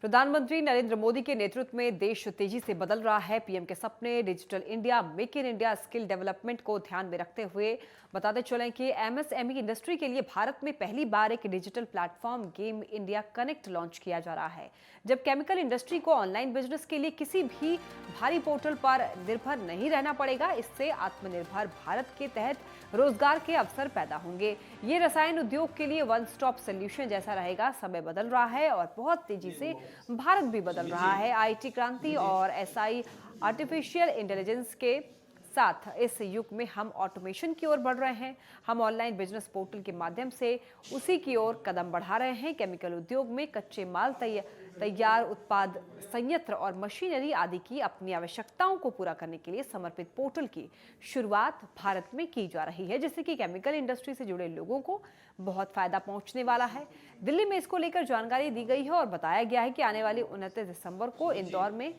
प्रधानमंत्री नरेंद्र मोदी के नेतृत्व में देश तेजी से बदल रहा है। पीएम के सपने digital India, make in India, skill development को ध्यान में रखते हुए बताते चलें कि एमएसएमई इंडस्ट्री के लिए भारत में पहली बार एक digital platform game India connect launch किया जा रहा है। जब केमिकल इंडस्ट्री को ऑनलाइन बिजनेस के लिए किसी भी भारी पोर्टल पर निर्भर नहीं रहना पड़ेगा, इससे आत्मनिर्भर भारत के तहत रोजगार के अवसर पैदा होंगे। ये रसायन उद्योग के लिए वन स्टॉप सोल्यूशन जैसा रहेगा। समय बदल रहा है और बहुत तेजी से भारत भी बदल रहा है। आईटी क्रांति और एसआई आर्टिफिशियल इंटेलिजेंस के साथ इस युग में हम ऑटोमेशन की ओर बढ़ रहे हैं। हम ऑनलाइन बिजनेस पोर्टल के माध्यम से उसी की ओर कदम बढ़ा रहे हैं। केमिकल उद्योग में कच्चे माल तैयार उत्पाद संयंत्र और मशीनरी आदि की अपनी आवश्यकताओं को पूरा करने के लिए समर्पित पोर्टल की शुरुआत भारत में की जा रही है, जिससे कि केमिकल इंडस्ट्री से जुड़े लोगों को बहुत फायदा पहुंचने वाला है। दिल्ली में इसको लेकर जानकारी दी गई है और बताया गया है कि आने वाली 29 दिसंबर को इंदौर में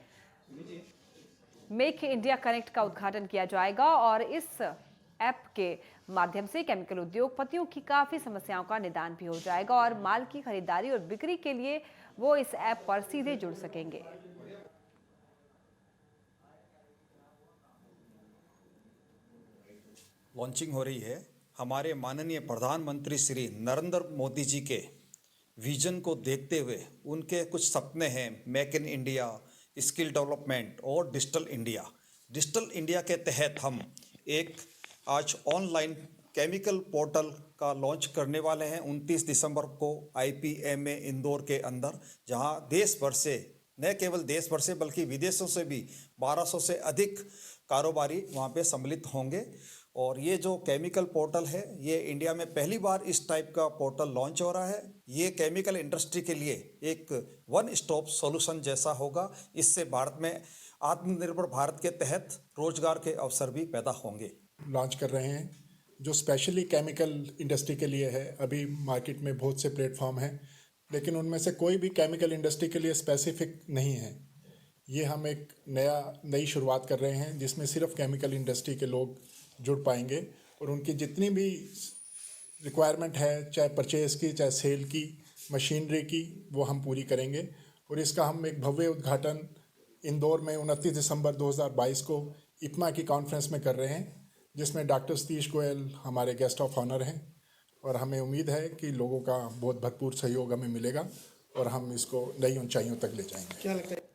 मेक इंडिया कनेक्ट का उद्घाटन किया जाएगा और इस ऐप के माध्यम से केमिकल उद्योगपतियों की काफी समस्याओं का निदान भी हो जाएगा और माल की खरीदारी और बिक्री के लिए वो इस ऐप पर सीधे जुड़ सकेंगे। लॉन्चिंग हो रही है। हमारे माननीय प्रधानमंत्री श्री नरेंद्र मोदी जी के विजन को देखते हुए उनके कुछ सपने हैं, make in India, skill development और डिजिटल इंडिया। डिजिटल इंडिया के तहत हम एक आज ऑनलाइन केमिकल पोर्टल का लॉन्च करने वाले हैं 29 दिसंबर को आईपीएमए इंदौर के अंदर, जहां देश भर से, न केवल देश भर से बल्कि विदेशों से भी 1200 से अधिक कारोबारी वहां पे सम्मिलित होंगे। और ये जो केमिकल पोर्टल है, ये इंडिया में पहली बार इस टाइप का पोर्टल लॉन्च हो रहा है। ये केमिकल इंडस्ट्री के लिए एक वन स्टॉप सॉल्यूशन जैसा होगा। इससे भारत में आत्मनिर्भर भारत के तहत रोजगार के अवसर भी पैदा होंगे। लॉन्च कर रहे हैं जो स्पेशली केमिकल इंडस्ट्री के लिए है। अभी मार्केट में बहुत से प्लेटफॉर्म हैं, लेकिन उनमें से कोई भी केमिकल इंडस्ट्री के लिए स्पेसिफिक नहीं है। ये हम एक नई शुरुआत कर रहे हैं जिसमें सिर्फ केमिकल इंडस्ट्री के लोग जुड़ पाएंगे और उनकी जितनी भी रिक्वायरमेंट है, चाहे परचेज़ की, चाहे सेल की, मशीनरी की, वो हम पूरी करेंगे। और इसका हम एक भव्य उद्घाटन इंदौर में 29 दिसंबर 2022 को इपमा की कॉन्फ्रेंस में कर रहे हैं, जिसमें डॉक्टर सतीश गोयल हमारे गेस्ट ऑफ ऑनर हैं। और हमें उम्मीद है कि लोगों का बहुत भरपूर सहयोग हमें मिलेगा और हम इसको नई ऊंचाइयों तक ले जाएंगे। क्या लगता है?